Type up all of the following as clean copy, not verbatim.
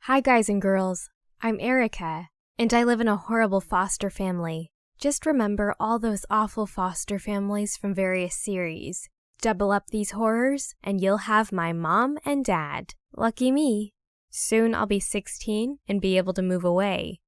Hi guys and girls, I'm Erica, and I live in a horrible foster family. Just remember all those awful foster families from various series. Double up these horrors, and you'll have my mom and dad. Lucky me. Soon I'll be 16 and be able to move away.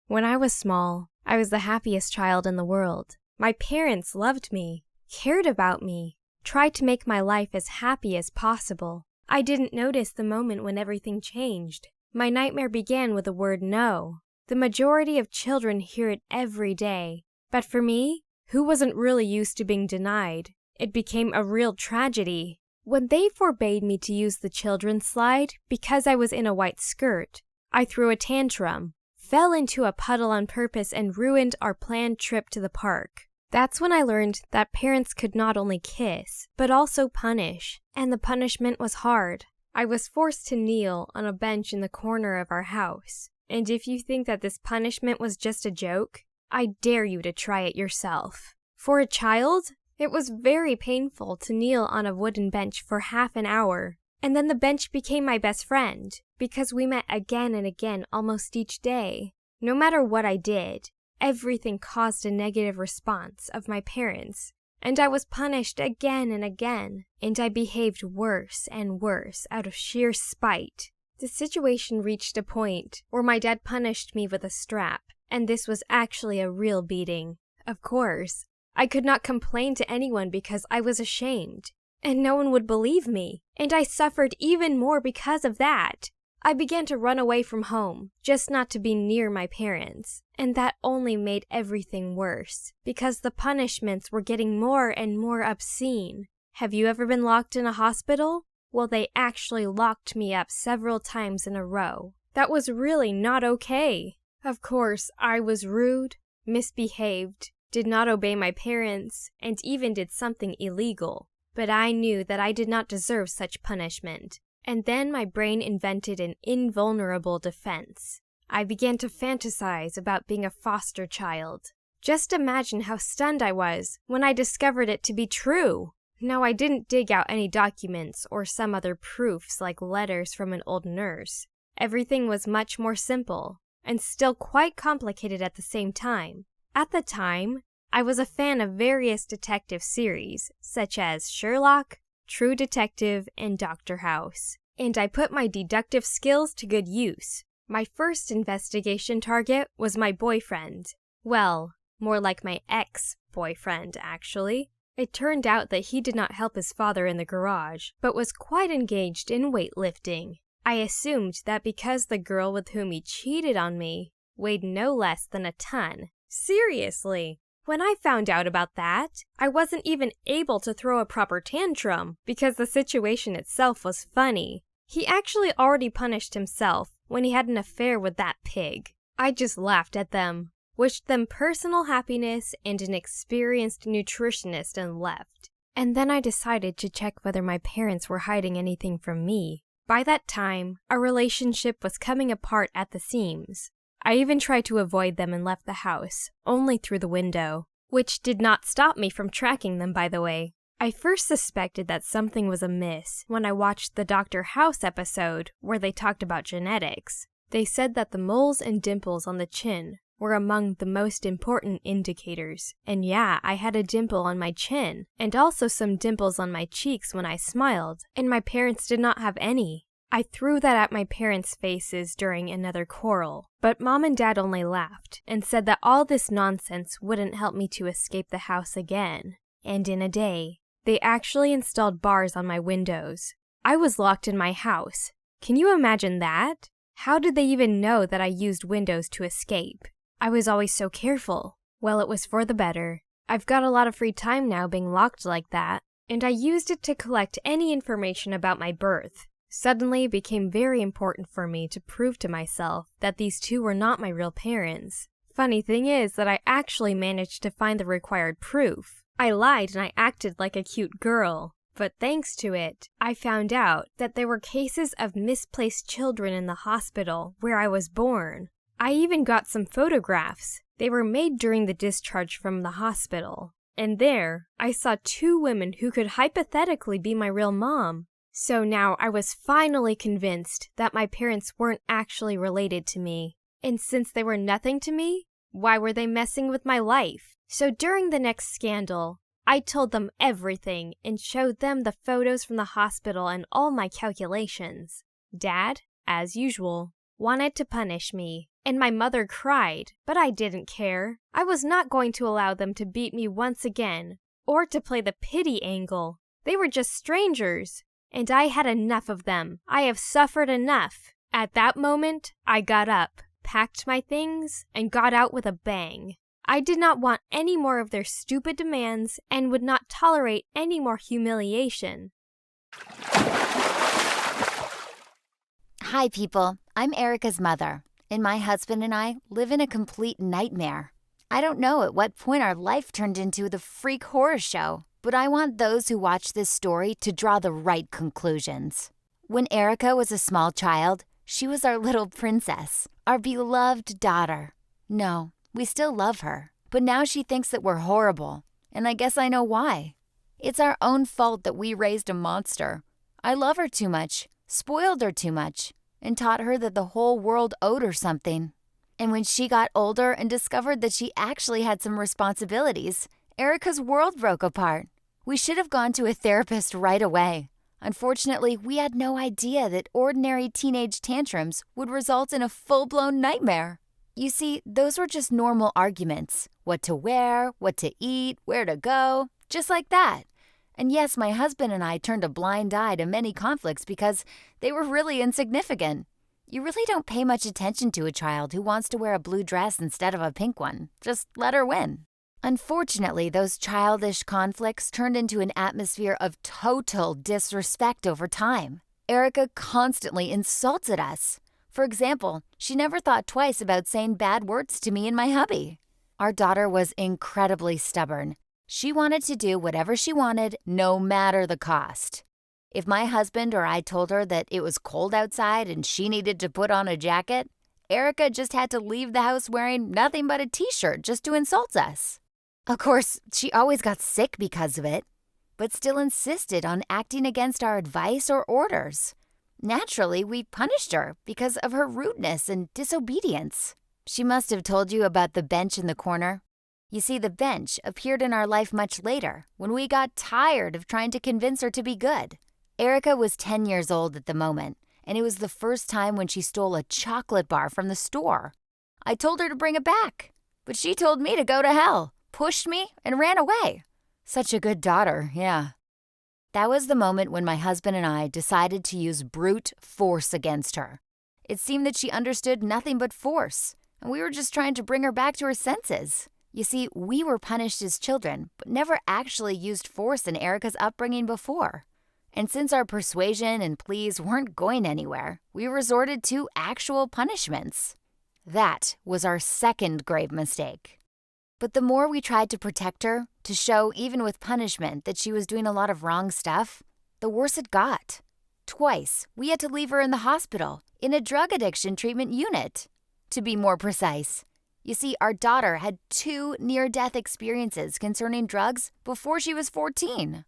When I was small, I was the happiest child in the world. My parents loved me, cared about me, tried to make my life as happy as possible. I didn't notice the moment when everything changed. My nightmare began with the word no. The majority of children hear it every day. But for me, who wasn't really used to being denied, it became a real tragedy. When they forbade me to use the children's slide because I was in a white skirt, I threw a tantrum, fell into a puddle on purpose, and ruined our planned trip to the park. That's when I learned that parents could not only kiss, but also punish, and the punishment was hard. I was forced to kneel on a bench in the corner of our house, and if you think that this punishment was just a joke, I dare you to try it yourself. For a child, it was very painful to kneel on a wooden bench for half an hour, and then the bench became my best friend, because we met again and again almost each day. No matter what I did, everything caused a negative response of my parents, and I was punished again and again, and I behaved worse and worse out of sheer spite. The situation reached a point where my dad punished me with a strap, and this was actually a real beating. Of course, I could not complain to anyone because I was ashamed, and no one would believe me, and I suffered even more because of that. I began to run away from home, just not to be near my parents, and that only made everything worse, because the punishments were getting more and more obscene. Have you ever been locked in a hospital? Well, they actually locked me up several times in a row. That was really not okay. Of course, I was rude, misbehaved, did not obey my parents, and even did something illegal. But I knew that I did not deserve such punishment. And then my brain invented an invulnerable defense. I began to fantasize about being a foster child. Just imagine how stunned I was when I discovered it to be true. Now, I didn't dig out any documents or some other proofs like letters from an old nurse. Everything was much more simple, and still quite complicated at the same time. At the time, I was a fan of various detective series, such as Sherlock, True Detective, and Dr. House, and I put my deductive skills to good use. My first investigation target was my boyfriend. Well, more like my ex-boyfriend, actually. It turned out that he did not help his father in the garage, but was quite engaged in weightlifting. I assumed that because the girl with whom he cheated on me weighed no less than a ton. Seriously! When I found out about that, I wasn't even able to throw a proper tantrum because the situation itself was funny. He actually already punished himself when he had an affair with that pig. I just laughed at them, wished them personal happiness and an experienced nutritionist, and left. And then I decided to check whether my parents were hiding anything from me. By that time, our relationship was coming apart at the seams. I even tried to avoid them and left the house, only through the window, which did not stop me from tracking them, by the way. I first suspected that something was amiss when I watched the Dr. House episode where they talked about genetics. They said that the moles and dimples on the chin were among the most important indicators. And yeah, I had a dimple on my chin, and also some dimples on my cheeks when I smiled, and my parents did not have any. I threw that at my parents' faces during another quarrel, but Mom and Dad only laughed and said that all this nonsense wouldn't help me to escape the house again. And in a day, they actually installed bars on my windows. I was locked in my house. Can you imagine that? How did they even know that I used windows to escape? I was always so careful. Well, it was for the better. I've got a lot of free time now being locked like that, and I used it to collect any information about my birth. Suddenly, it became very important for me to prove to myself that these two were not my real parents. Funny thing is that I actually managed to find the required proof. I lied and I acted like a cute girl, but thanks to it, I found out that there were cases of misplaced children in the hospital where I was born. I even got some photographs. They were made during the discharge from the hospital. And there, I saw two women who could hypothetically be my real mom. So now I was finally convinced that my parents weren't actually related to me. And since they were nothing to me, why were they messing with my life? So during the next scandal, I told them everything and showed them the photos from the hospital and all my calculations. Dad, as usual, wanted to punish me, and my mother cried, but I didn't care. I was not going to allow them to beat me once again, or to play the pity angle. They were just strangers, and I had enough of them. I have suffered enough. At that moment, I got up, packed my things, and got out with a bang. I did not want any more of their stupid demands and would not tolerate any more humiliation. Hi, people. I'm Erica's mother, and my husband and I live in a complete nightmare. I don't know at what point our life turned into the freak horror show, but I want those who watch this story to draw the right conclusions. When Erica was a small child, she was our little princess, our beloved daughter. No, we still love her, but now she thinks that we're horrible, and I guess I know why. It's our own fault that we raised a monster. I love her too much, spoiled her too much, and taught her that the whole world owed her something. And when she got older and discovered that she actually had some responsibilities, Erica's world broke apart. We should have gone to a therapist right away. Unfortunately, we had no idea that ordinary teenage tantrums would result in a full-blown nightmare. You see, those were just normal arguments. What to wear, what to eat, where to go, just like that. And yes, my husband and I turned a blind eye to many conflicts because they were really insignificant. You really don't pay much attention to a child who wants to wear a blue dress instead of a pink one. Just let her win. Unfortunately, those childish conflicts turned into an atmosphere of total disrespect over time. Erica constantly insulted us. For example, she never thought twice about saying bad words to me and my hubby. Our daughter was incredibly stubborn. She wanted to do whatever she wanted, no matter the cost. If my husband or I told her that it was cold outside and she needed to put on a jacket, Erica just had to leave the house wearing nothing but a t-shirt just to insult us. Of course, she always got sick because of it, but still insisted on acting against our advice or orders. Naturally, we punished her because of her rudeness and disobedience. She must have told you about the bench in the corner. You see, the bench appeared in our life much later, when we got tired of trying to convince her to be good. Erica was 10 years old at the moment, and it was the first time when she stole a chocolate bar from the store. I told her to bring it back, but she told me to go to hell, pushed me, and ran away. Such a good daughter, yeah. That was the moment when my husband and I decided to use brute force against her. It seemed that she understood nothing but force, and we were just trying to bring her back to her senses. You see, we were punished as children, but never actually used force in Erica's upbringing before. And since our persuasion and pleas weren't going anywhere, we resorted to actual punishments. That was our second grave mistake. But the more we tried to protect her, to show even with punishment that she was doing a lot of wrong stuff, the worse it got. Twice, we had to leave her in the hospital, in a drug addiction treatment unit. To be more precise, you see, our daughter had 2 near-death experiences concerning drugs before she was 14.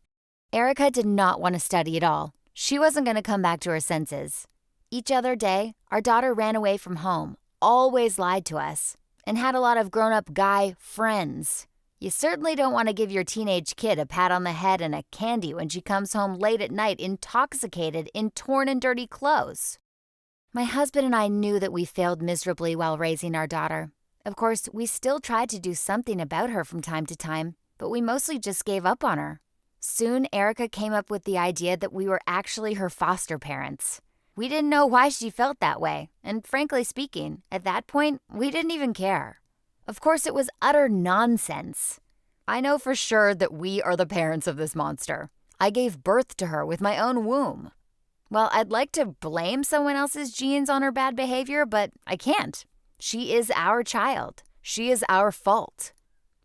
Erica did not want to study at all. She wasn't going to come back to her senses. Each other day, our daughter ran away from home, always lied to us, and had a lot of grown-up guy friends. You certainly don't want to give your teenage kid a pat on the head and a candy when she comes home late at night intoxicated in torn and dirty clothes. My husband and I knew that we failed miserably while raising our daughter. Of course, we still tried to do something about her from time to time, but we mostly just gave up on her. Soon, Erica came up with the idea that we were actually her foster parents. We didn't know why she felt that way, and frankly speaking, at that point, we didn't even care. Of course, it was utter nonsense. I know for sure that we are the parents of this monster. I gave birth to her with my own womb. Well, I'd like to blame someone else's genes on her bad behavior, but I can't. She is our child. She is our fault.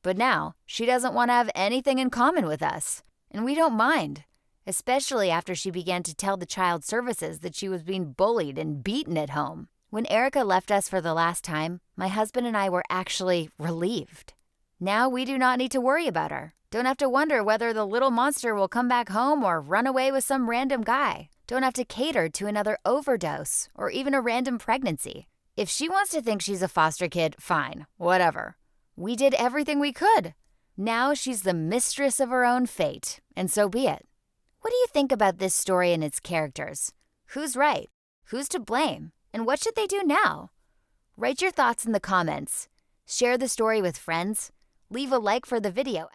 But now, she doesn't want to have anything in common with us, and we don't mind. Especially after she began to tell the child services that she was being bullied and beaten at home. When Erica left us for the last time, my husband and I were actually relieved. Now we do not need to worry about her, Don't have to wonder whether the little monster will come back home or run away with some random guy. Don't have to cater to another overdose or even a random pregnancy. If she wants to think she's a foster kid, fine, whatever. We did everything we could. Now she's the mistress of her own fate, and so be it. What do you think about this story and its characters? Who's right? Who's to blame? And what should they do now? Write your thoughts in the comments. Share the story with friends. Leave a like for the video.